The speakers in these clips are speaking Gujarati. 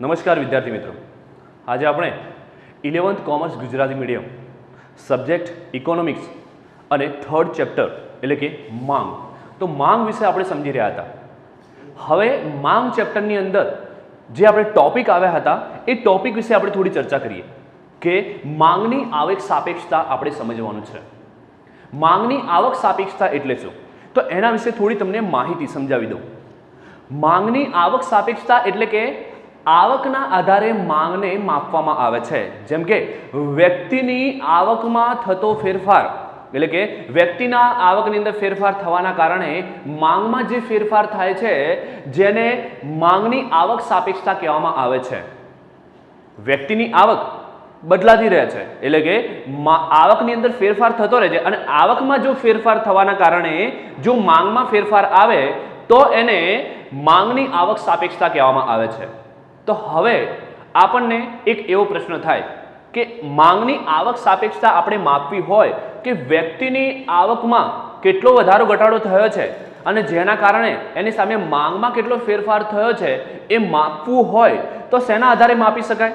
નમસ્કાર વિદ્યાર્થી મિત્રો, આજે આપણે 11th commerce Gujarati medium subject economics અને થર્ડ ચેપ્ટર એટલે કે માંગ, તો માંગ વિશે આપણે સમજી રહ્યા હતા. હવે માંગ ચેપ્ટરની અંદર જે આપણે ટોપિક આવ્યા હતા એ ટોપિક વિશે આપણે થોડી ચર્ચા કરીએ કે માંગની આવક સાપેક્ષતા આપણે સમજવાનું છે. માંગની આવક સાપેક્ષતા એટલે શું, તો એના વિશે થોડી તમને માહિતી સમજાવી દઉં. માંગની આવક સાપેક્ષતા એટલે કે આવકના આધારે માંગને માપવામાં આવે છે. જેમ કે વ્યક્તિની આવકમાં થતો ફેરફાર એટલે કે વ્યક્તિના આવકની અંદર ફેરફાર થવાના કારણે માંગમાં જે ફેરફાર થાય છે જેને માંગની આવક સાપેક્ષતા કહેવામાં આવે છે. વ્યક્તિની આવક બદલાતી રહે છે એટલે કે આવકની અંદર ફેરફાર થતો રહે છે અને આવકમાં જો ફેરફાર થવાના કારણે જો માંગમાં ફેરફાર આવે તો એને માંગની આવક સાપેક્ષતા કહેવામાં આવે છે. તો હવે આપણને એક એવો પ્રશ્ન થાય કે માંગની આવક સાપેક્ષતા આપણે માપવી હોય કે વ્યક્તિની આવકમાં કેટલો વધારો ઘટાડો થયો છે અને જેના કારણે એની સામે માંગમાં કેટલો ફેરફાર થયો છે એ માપવું હોય તો શેના આધારે માપી શકાય?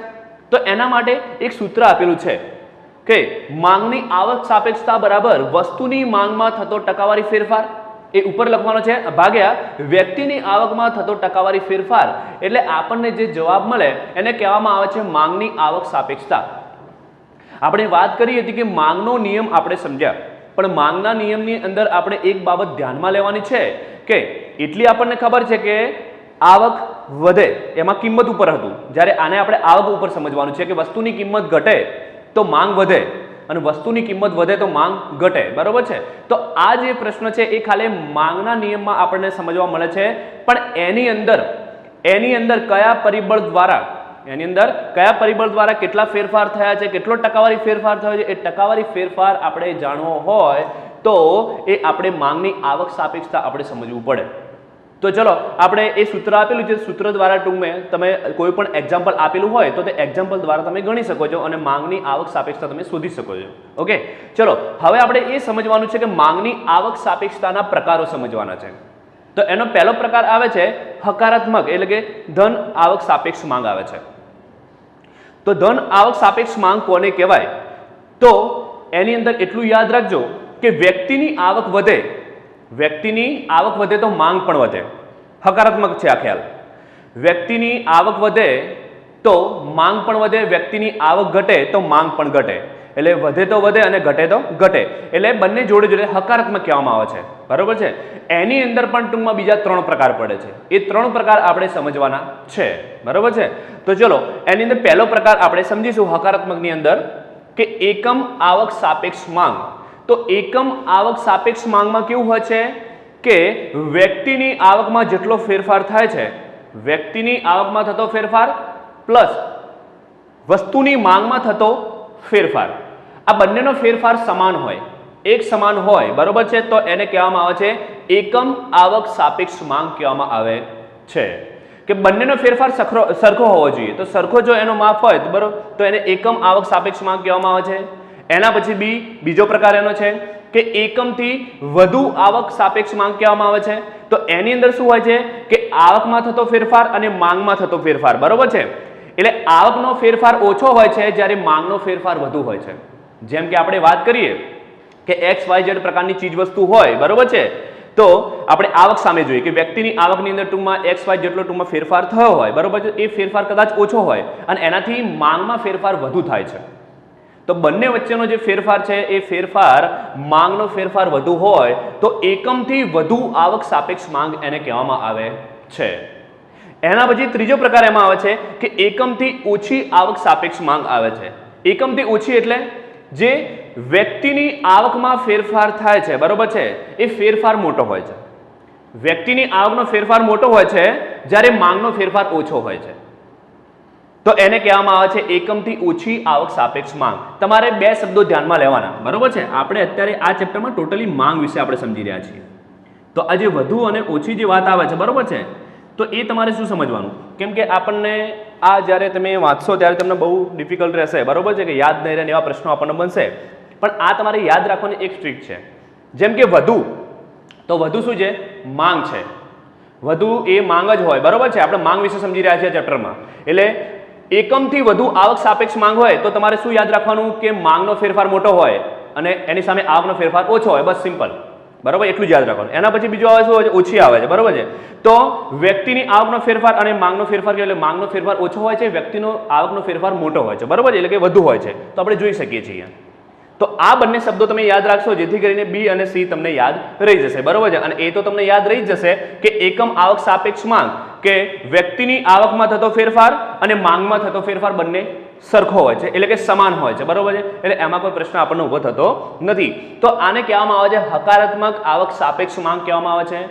તો એના માટે એક સૂત્ર આપેલું છે કે માંગની આવક સાપેક્ષતા બરાબર વસ્તુની માંગમાં થતો ટકાવારી ફેરફાર, એ ઉપર લખવાનો છે, ભાગ્યા વ્યક્તિની આવકમાં થતો ટકાવારી ફેરફાર. એટલે આપણને જે જવાબ મળે એને કહેવામાં આવે છે માંગની આવક સાપેક્ષતા. આપણે વાત કરી હતી કે માંગનો નિયમ આપણે સમજ્યા, પણ માંગના નિયમની અંદર આપણે એક બાબત ધ્યાનમાં લેવાની છે કે એટલી આપણને ખબર છે કે આવક વધે એમાં કિંમત ઉપર હતું, જ્યારે આને આપણે આવક ઉપર સમજવાનું છે કે વસ્તુની કિંમત ઘટે તો માંગ વધે અને વસ્તુની કિંમત વધે તો માંગ ઘટે, બરોબર છે. તો આ જે પ્રશ્ન છે એ ખાલી માંગના નિયમમાં આપણને સમજવા મળે છે, પણ એની અંદર કયા પરિબળ દ્વારા કેટલા ફેરફાર થયા છે, કેટલો ટકાવારી ફેરફાર થયો છે, એ ટકાવારી ફેરફાર આપણે જાણવો હોય તો એ આપણે માંગની આવક સાપેક્ષતા આપણે સમજવું પડે. તો ચલો આપણે એ સૂત્ર આપેલું છે, સૂત્ર દ્વારા ટૂંકમાં તમે કોઈ પણ એક્ઝામ્પલ આપેલું હોય તો તે એક્ઝામ્પલ દ્વારા તમે ગણી શકો છો અને માંગની આવક સાપેક્ષતા તમે શોધી શકો છો. ઓકે, ચલો હવે આપણે એ સમજવાનું છે કે માંગની આવક સાપેક્ષતાના પ્રકારો સમજવાના છે. તો એનો પહેલો પ્રકાર આવે છે હકારાત્મક એટલે કે ધન આવક સાપેક્ષ માંગ આવે છે. તો ધન આવક સાપેક્ષ માંગ કોને કહેવાય? તો એની અંદર એટલું યાદ રાખજો કે વ્યક્તિની આવક વધે તો માંગ પણ વધે. હકારાત્મક છે આ ખ્યાલ. વ્યક્તિની આવક વધે તો માંગ પણ વધે, વ્યક્તિની આવક ઘટે તો માંગ પણ ઘટે. એટલે વધે તો વધે અને ઘટે તો ઘટે, એટલે બંને જોડે જોડે હકારાત્મક કહેવામાં આવે છે, બરોબર છે. એની અંદર પણ ટૂંકમાં બીજા 3 પ્રકાર પડે છે, એ 3 પ્રકાર આપણે સમજવાના છે, બરોબર છે. તો ચલો એની અંદર પહેલો પ્રકાર આપણે સમજીશું હકારાત્મકની અંદર કે એકમ આવક સાપેક્ષ માંગ. તો એકમ આવક સાપેક્ષ માંગમાં કેવું હોય છે કે વ્યક્તિની આવકમાં જેટલો ફેરફાર થાય છે, વ્યક્તિની આવકમાં થતો ફેરફાર પ્લસ વસ્તુની માંગમાં થતો ફેરફાર, આ બંનેનો ફેરફાર સમાન હોય, એક સમાન હોય, બરોબર છે. તો એને કહેવામાં આવે છે એકમ આવક સાપેક્ષ માંગ કહેવામાં આવે છે કે બંનેનો ફેરફાર સરખો હોવો જોઈએ. તો સરખો જો એનો માપ હોય તો બરોબર, તો એને એકમ આવક સાપેક્ષ માંગ કહેવામાં આવે છે. એના પછી બીજો પ્રકાર એનો છે કે એકમથી વધુ આવક સાપેક્ષ માંગ કહેવામાં આવે છે. તો એની અંદર શું હોય છે કે આવકમાં થતો ફેરફાર અને માંગમાં થતો ફેરફાર, બરોબર છે. એટલે આવકનો ફેરફાર ઓછો હોય છે જ્યારે માંગનો ફેરફાર વધુ હોય છે. જેમ કે આપણે વાત કરીએ કે XYZ પ્રકારની ચીજ વસ્તુ હોય, બરોબર છે, તો આપણે આવક સામે જોઈએ કે વ્યક્તિની આવકની અંદર ટૂંકમાં XY જેટલો ટૂંકમાં ફેરફાર થયો હોય, બરોબર છે, એ ફેરફાર કદાચ ઓછો હોય અને એનાથી માંગમાં ફેરફાર વધુ થાય છે. તો બંને વચ્ચેનો જે ફેરફાર છે એ ફેરફાર માંગનો ફેરફાર વધુ હોય તો એકમથી વધુ આવક સાપેક્ષ માંગ એને કહેવામાં આવે છે. એના પછી ત્રીજો પ્રકાર એમાં આવે છે કે એકમથી ઓછી આવક સાપેક્ષ માંગ આવે છે. એકમથી ઓછી એટલે જે વ્યક્તિની આવકમાં ફેરફાર થાય છે, બરોબર છે, એ ફેરફાર મોટો હોય છે. વ્યક્તિની આવકનો ફેરફાર મોટો હોય છે જ્યારે માંગનો ફેરફાર ઓછો હોય છે. તો એને કહેવામાં આવે છે એકમથી ઓછી આવક સાપેક્ષ માંગ. તમારે 2 શબ્દો ધ્યાનમાં લેવાના, બરોબર છે. આપણે અત્યારે આ ચેપ્ટરમાં ટોટલી માંગ વિશે આપણે સમજી રહ્યા છીએ. તો આ જે વધુ અને ઓછી જે વાત આવે છે, બરોબર છે, તો એ તમારે શું સમજવાનું, કેમ કે આપણને આ જ્યારે તમે વાંચશો ત્યારે તમને બહુ ડિફિકલ્ટ રહેશે, બરોબર છે, કે યાદ નહીં રહે એવા પ્રશ્નો આપણને બનશે. પણ આ તમારે યાદ રાખવાની એક ટ્રીક છે. જેમ કે વધુ, તો વધુ શું છે? માંગ છે. વધુ એ માંગ જ હોય, બરોબર છે. આપણે માંગ વિશે સમજી રહ્યા છીએ ચેપ્ટરમાં. એટલે એકમથી વધુ આવક સાપેક્ષ માંગ હોય તો તમારે શું યાદ રાખવાનું કે માંગનો ફેરફાર મોટો હોય અને એની સામે આવકનો ફેરફાર ઓછો હોય, બસ સિમ્પલ, બરોબર. એટલું જ યાદ રાખવાનું. એના પછી બીજું આવે શું, ઓછી આવે છે, બરોબર છે. તો વ્યક્તિની આવકનો ફેરફાર અને માંગનો ફેરફાર એટલે માંગનો ફેરફાર ઓછો હોય છે, વ્યક્તિનો આવકનો ફેરફાર મોટો હોય છે, બરોબર, એટલે કે વધુ હોય છે. તો આપણે જોઈ શકીએ છીએ. તો આ બંને શબ્દો તમે યાદ રાખશો જેથી કરીને બી અને સી તમને યાદ રહી જશે, બરોબર છે. અને એ તો તમને યાદ રહી જ જશે કે એકમ આવક સાપેક્ષ માંગ કે વ્યક્તિની આવકમાં થતો ફેરફાર અને માંગમાં થતો ફેરફાર બંને સરખો હોય છે, એટલે કે સમાન હોય છે, બરોબર છે. એટલે એમાં કોઈ પ્રશ્ન આપણને ઊભો થતો નથી. તો આને કહેવામાં આવે છે હકારાત્મક આવક સાપેક્ષ માંગ કહેવામાં આવે છે.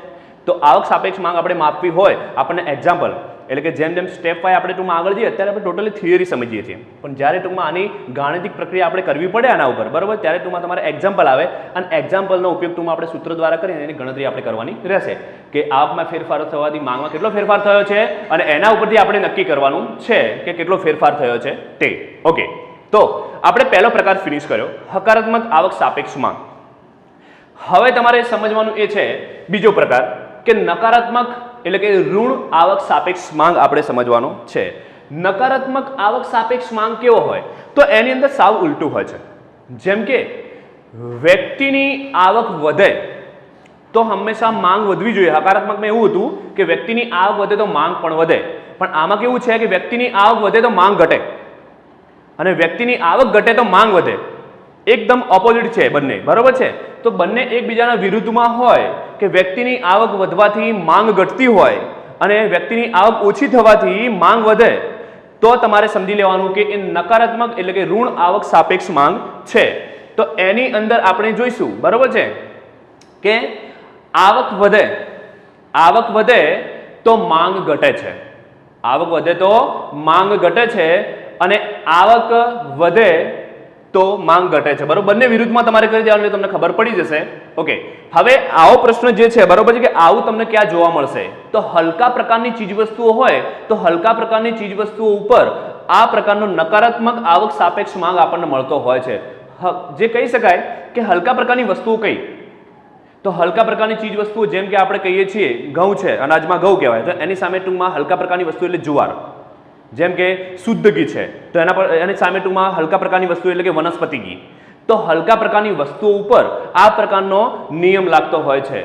તો આવક સાપેક્ષ માંગ આપણે માપવી હોય, આપણને એક્ઝામ્પલ એટલે કે જેમ જેમ સ્ટેપ વાઇઝ આપણે ટૂંકમાં આગળ જઈએ અત્યારે આપણે ટોટલી થિયરી સમજીએ છીએ, પણ જ્યારે ટૂંકમાં આની ગાણિતિક પ્રક્રિયા આપણે કરવી પડે આના ઉપર, બરોબર, ત્યારે ટૂંકમાં તમારે એક્ઝામ્પલ આવે અને એક્ઝામ્પલનો ઉપયોગ ટૂંકમાં આપણે સૂત્ર દ્વારા કરીને એની ગણતરી આપણે કરવાની રહેશે કે આવકમાં ફેરફાર થવાથી માંગમાં કેટલો ફેરફાર થયો છે અને એના ઉપરથી આપણે નક્કી કરવાનું છે કે કેટલો ફેરફાર થયો છે તે. ઓકે, તો આપણે પહેલો પ્રકાર ફિનિશ કર્યો, હકારાત્મક આવક સાપેક્ષ માંગ. હવે તમારે સમજવાનું એ છે બીજો પ્રકાર કે નકારાત્મક એટલે કે ઋણ આવક સાપેક્ષ માંગ આપણે સમજવાનો છે. નકારાત્મક આવક સાપેક્ષ માંગ કેવો હોય તો એની અંદર સાવ ઉલટું હોય છે. જેમ કે વ્યક્તિની આવક વધે તો હંમેશા માંગ વધવી જોઈએ. હકારાત્મકમાં એવું હતું કે વ્યક્તિની આવક વધે તો માંગ પણ વધે, પણ આમાં કેવું છે કે વ્યક્તિની આવક વધે તો માંગ ઘટે અને વ્યક્તિની આવક ઘટે તો માંગ વધે. એકદમ ઓપોઝિટ છે બંને, બરોબર છે. તો બંને એકબીજાના વિરુદ્ધમાં હોય કે વ્યક્તિની આવક વધવાથી માંગ ઘટતી હોય અને વ્યક્તિની આવક ઓછી થવાથી માંગ વધે, તો તમારે સમજી લેવાનું કે એ નકારાત્મક એટલે કે ઋણ આવક સાપેક્ષ માંગ છે. તો એની અંદર આપણે જોઈશું, બરોબર છે, કે આવક વધે તો માંગ ઘટે છે, આવક વધે તો માંગ ઘટે છે અને આવક વધે તો માંગ ઘટે છે, બરોબર. બંને વિરુદ્ધમાં તમારે કરી દેવાનું એટલે તમને ખબર પડી જશે. ઓકે, હવે આવો પ્રશ્ન જે છે, બરોબર છે, કે આવું તમને ક્યાં જોવા મળશે તો હલકા પ્રકારની ચીજવસ્તુઓ હોય તો હલકા પ્રકારની ચીજવસ્તુઓ ઉપર આ પ્રકારનો નકારાત્મક આવક સાપેક્ષ માંગ આપણને મળતો હોય છે. જે કહી શકાય કે હલકા પ્રકારની વસ્તુઓ કઈ તો હલકા પ્રકારની ચીજવસ્તુઓ જેમ કે આપણે કહીએ છીએ ઘઉં છે, અનાજમાં ઘઉં કહેવાય, તો એની સામે ટૂંકમાં હલકા પ્રકારની વસ્તુ એટલે જુવાર. જેમ કે શુદ્ધ ઘી છે તો એના પર એની સામે ટૂંકમાં હલકા પ્રકારની વસ્તુ એટલે કે વનસ્પતિ ઘી. તો હલકા પ્રકારની વસ્તુઓ ઉપર આ પ્રકારનો નિયમ લાગતો હોય છે.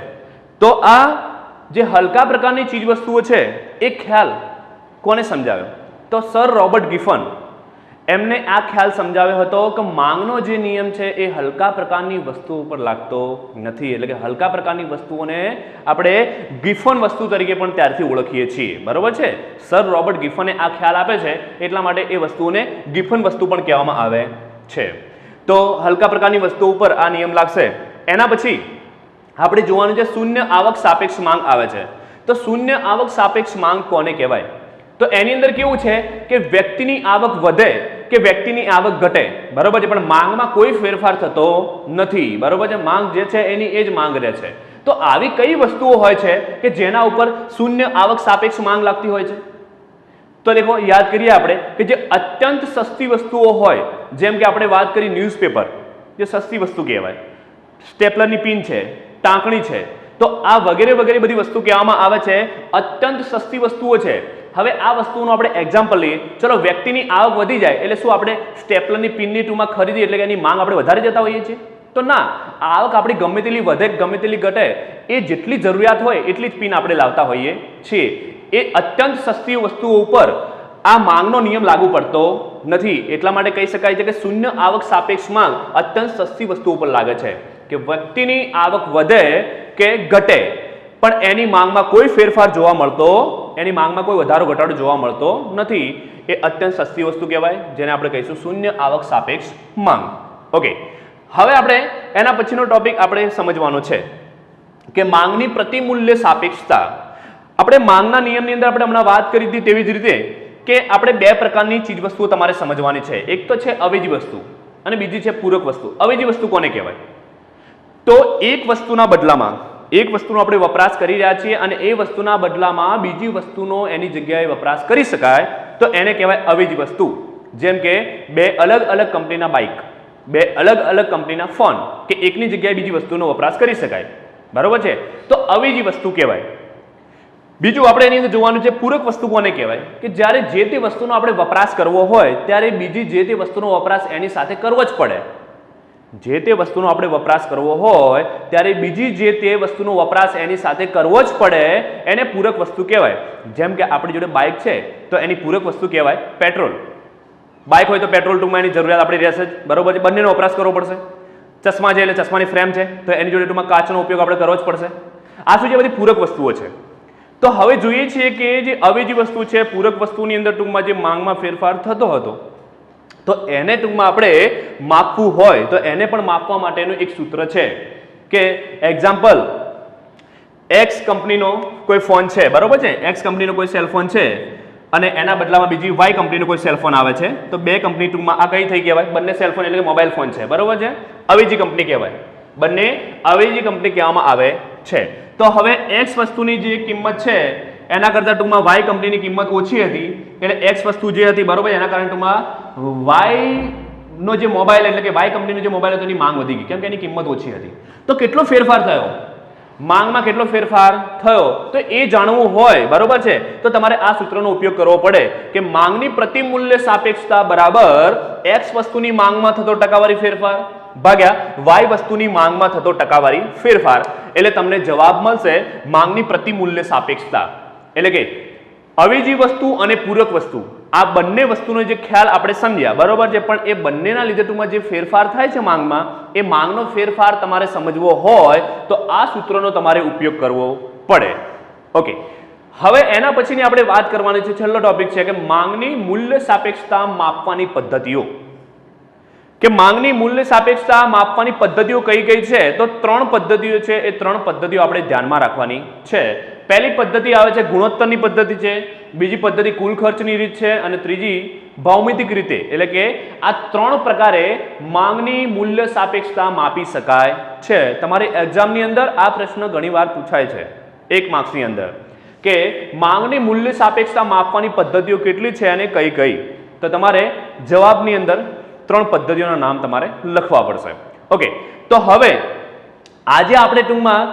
તો આ જે હલકા પ્રકારની ચીજવસ્તુઓ છે એ ખ્યાલ કોને સમજાવ્યો તો સર રોબર્ટ ગિફન એમને આ ખ્યાલ સમજાવ્યો હતો કે માંગનો જે નિયમ છે એ હલકા પ્રકારની વસ્તુઓ ઉપર લાગતો નથી. એટલે કે હલકા પ્રકારની વસ્તુઓને આપણે ગિફન વસ્તુ તરીકે પણ ત્યારથી ઓળખીએ છીએ, બરોબર છે. સર રોબર્ટ ગિફને આ ખ્યાલ આપે છે એટલા માટે એ વસ્તુઓને ગિફન વસ્તુ પણ કહેવામાં આવે છે. તો હલકા પ્રકારની વસ્તુઓ ઉપર આ નિયમ લાગશે. એના પછી આપણે જોવાનું છે શૂન્ય આવક સાપેક્ષ માંગ આવે છે. તો શૂન્ય આવક સાપેક્ષ માંગ કોને કહેવાય તો એની અંદર કેવું છે કે વ્યક્તિની આવક વધે કે વ્યક્તિની આવક ઘટે, બરોબર છે, પણ માંગમાં કોઈ ફેરફાર થતો નથી, બરોબર છે. માંગ જે છે એની એ જ માંગ રહે છે. તો આવી કઈ વસ્તુઓ હોય છે કે જેના ઉપર શૂન્ય આવક સાપેક્ષ માંગ લાગતી હોય છે તો દેખો યાદ કરીએ આપણે કે જે અત્યંત સસ્તી વસ્તુઓ હોય, જેમ કે આપણે વાત કરી ન્યૂઝપેપર જે સસ્તી વસ્તુ કહેવાય, સ્ટેપલરની પિન છે, ટાંકણી છે, તો આ વગેરે વગેરે બધી વસ્તુ કહેવામાં આવે છે અત્યંત સસ્તી વસ્તુઓ છે. હવે આ વસ્તુનું આપણે એક્ઝામ્પલ લઈએ. ચલો વ્યક્તિની આવક વધી જાય એટલે શું આપણે સ્ટેપલરની પિનની ટૂંકમાં ખરીદી એટલે કે એની માંગ આપણે વધારી જતા હોઈએ છીએ તો ના, આવક આપણી ગમે તેટલી વધે ગમે તેટલી ઘટે એ જેટલી જરૂરિયાત હોય એટલી જ પિન આપણે લાવતા હોઈએ છીએ. એ અત્યંત સસ્તી વસ્તુઓ ઉપર આ માંગનો નિયમ લાગુ પડતો નથી. એટલા માટે કહી શકાય છે કે શૂન્ય આવક સાપેક્ષ માંગ અત્યંત સસ્તી વસ્તુઓ ઉપર લાગે છે કે વ્યક્તિની આવક વધે કે ઘટે પણ એની માંગમાં કોઈ ફેરફાર જોવા મળતો, એની માંગમાં કોઈ વધારો ઘટાડો જોવા મળતો નથી. એ અત્યંત સસ્તી વસ્તુ કહેવાય જેને આપણે કહીશું શૂન્ય આવક સાપેક્ષ માંગ. ઓકે, હવે આપણે એના પછીનો ટોપિક આપણે સમજવાનો છે કે માંગની પ્રતિમૂલ્ય સાપેક્ષતા. આપણે માંગના નિયમની અંદર આપણે હમણાં વાત કરી હતી તેવી જ રીતે કે આપણે બે પ્રકારની ચીજવસ્તુઓ તમારે સમજવાની છે. એક તો છે અવેજી વસ્તુ અને બીજી છે પૂરક વસ્તુ. અવેજી વસ્તુ કોને કહેવાય તો એક વસ્તુના બદલામાં એક વસ્તુનો આપણે વપરાશ કરી રહ્યા છીએ અને એ વસ્તુના બદલામાં બીજી વસ્તુનો એની જગ્યાએ વપરાશ કરી શકાય તો એને કહેવાય અવેજી વસ્તુ. જેમ કે બે અલગ અલગ કંપનીના બાઇક, બે અલગ અલગ કંપનીના ફોન કે એકની જગ્યાએ બીજી વસ્તુનો વપરાશ કરી શકાય, બરોબર છે, તો અવેજી વસ્તુ કહેવાય. બીજું આપણે એની અંદર જોવાનું છે પૂરક વસ્તુ કોને કહેવાય કે જ્યારે જે તે વસ્તુનો આપણે વપરાશ કરવો હોય ત્યારે બીજી જે તે વસ્તુનો વપરાશ એની સાથે કરવો જ પડે. જે તે વસ્તુનો આપણે વપરાશ કરવો હોય ત્યારે બીજી જે તે વસ્તુનો વપરાશ એની સાથે કરવો જ પડે એને પૂરક વસ્તુ કહેવાય. જેમ કે આપણી જોડે બાઇક છે તો એની પૂરક વસ્તુ કહેવાય પેટ્રોલ. બાઇક હોય તો પેટ્રોલ ટૂંકમાં એની જરૂરિયાત આપણી રહેશે જ, બરોબર છે, બંનેનો વપરાશ કરવો પડશે. ચશ્મા છે એટલે ચશ્માની ફ્રેમ છે તો એની જોડે ટૂંકમાં કાચનો ઉપયોગ આપણે કરવો જ પડશે. આ શું છે? બધી પૂરક વસ્તુઓ છે. તો હવે જોઈએ છીએ કે જે અવેજી વસ્તુ છે પૂરક વસ્તુની અંદર ટૂંકમાં જે માંગમાં ફેરફાર થતો હતો તો એને ટૂંકમાં આપણે માપવું હોય તો એને પણ માપવા માટેનું એક સૂત્ર છે કે એક્ઝામ્પલ એક્સ કંપનીનો કોઈ ફોન છે, બરોબર છે, એક્સ કંપનીનો કોઈ સેલફોન છે અને એના બદલામાં બીજી વાય કંપનીનો કોઈ સેલફોન આવે છે તો બે કંપની ટૂંકમાં આ કઈ થઈ કહેવાય? બંને સેલફોન એટલે કે મોબાઈલ ફોન છે, બરોબર છે, અવેજી કંપની કહેવાય. બંને અવેજી કંપની કહેવામાં આવે છે. તો હવે એક્સ વસ્તુની જે કિંમત છે એના કરતાં ટૂંકમાં વાય કંપનીની કિંમત ઓછી હતી એટલે એક્સ વસ્તુ જે હતી, બરોબર, એના કારણે ટૂંકમાં વાયનો જે મોબાઈલ એટલે કે વાય કંપનીનો જે મોબાઈલ હતો એની માંગ વધી ગઈ કેમ કે એની કિંમત ઓછી હતી. તો કેટલો ફેરફાર થયો? માંગમાં કેટલો ફેરફાર થયો તો એ જાણવું હોય, બરોબર છે, તો તમારે આ સૂત્રનો ઉપયોગ કરવો પડે કે માંગની પ્રતિમૂલ્ય સાપેક્ષતા બરાબર એક્સ વસ્તુની માંગમાં થતો ટકાવારી ફેરફાર ભાગ્યા વાય વસ્તુની માંગમાં થતો ટકાવારી ફેરફાર. એટલે તમને જવાબ મળશે માંગની પ્રતિમૂલ્ય સાપેક્ષતા. એટલે કે અવેજી વસ્તુ અને પૂરક વસ્તુ આ બંને વસ્તુનો જે ખ્યાલ આપણે સમજ્યા, બરોબર છે, પણ એ બંનેના લીધે ટૂંકમાં જે ફેરફાર થાય છે માંગમાં એ માંગનો ફેરફાર તમારે સમજવો હોય તો આ સૂત્રનો તમારે ઉપયોગ કરવો પડે. ઓકે, હવે એના પછીની આપણે વાત કરવાની છે, છેલ્લો ટોપિક છે કે માંગની મૂલ્ય સાપેક્ષતા માપવાની પદ્ધતિઓ. કે માંગની મૂલ્ય સાપેક્ષતા માપવાની પદ્ધતિઓ કઈ કઈ છે? તો ત્રણ પદ્ધતિઓ છે. એ ત્રણ પદ્ધતિઓ આપણે ધ્યાનમાં રાખવાની છે. પહેલી પદ્ધતિ આવે છે ગુણોત્તરની પદ્ધતિ છે, બીજી પદ્ધતિ કુલ ખર્ચની રીત છે અને ત્રીજી ભૌમિતિક રીતે. એટલે કે આ ત્રણ પ્રકારે માંગની મૂલ્ય સાપેક્ષતા માપી શકાય છે. તમારી એક્ઝામની અંદર આ પ્રશ્ન ઘણીવાર પૂછાય છે 1 માર્ક્સની અંદર કે માંગની મૂલ્ય સાપેક્ષતા માપવાની પદ્ધતિઓ કેટલી છે અને કઈ કઈ. તો તમારે જવાબની અંદર ત્રણ પદ્ધતિઓના નામ તમારે લખવા પડશે. ઓકે, તો હવે આજે આપણે ટૂંકમાં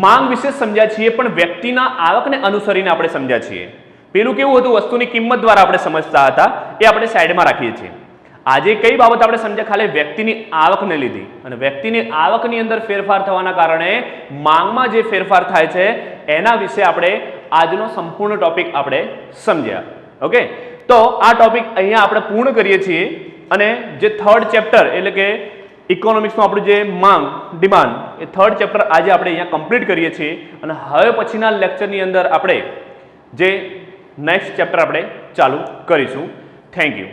માંગ વિશે સમજ્યા છીએ પણ વ્યક્તિના આવકને અનુસરીને આપણે સમજ્યા છીએ. પેલું કેવું હતું? વસ્તુની કિંમત દ્વારા આપણે સમજતા હતા, એ આપણે સાઈડમાં રાખીએ છીએ. આજે કઈ બાબત આપણે સમજ્યા? ખાલી વ્યક્તિની આવકને લીધી અને વ્યક્તિની આવકની અંદર ફેરફાર થવાના કારણે માંગમાં જે ફેરફાર થાય છે એના વિશે આપણે આજનો સંપૂર્ણ ટોપિક આપણે સમજ્યા. ઓકે, તો આ ટોપિક અહીંયા આપણે પૂર્ણ કરીએ છીએ અને જે થર્ડ ચેપ્ટર એટલે કે ઇકોનોમિક્સનું આપણું જે માંગ ડિમાન્ડ એ થર્ડ ચેપ્ટર આજે આપણે અહીંયા કમ્પ્લીટ કરીએ છીએ અને હવે પછીના લેક્ચરની અંદર આપણે જે નેક્સ્ટ ચેપ્ટર આપણે ચાલુ કરીશું. Thank you.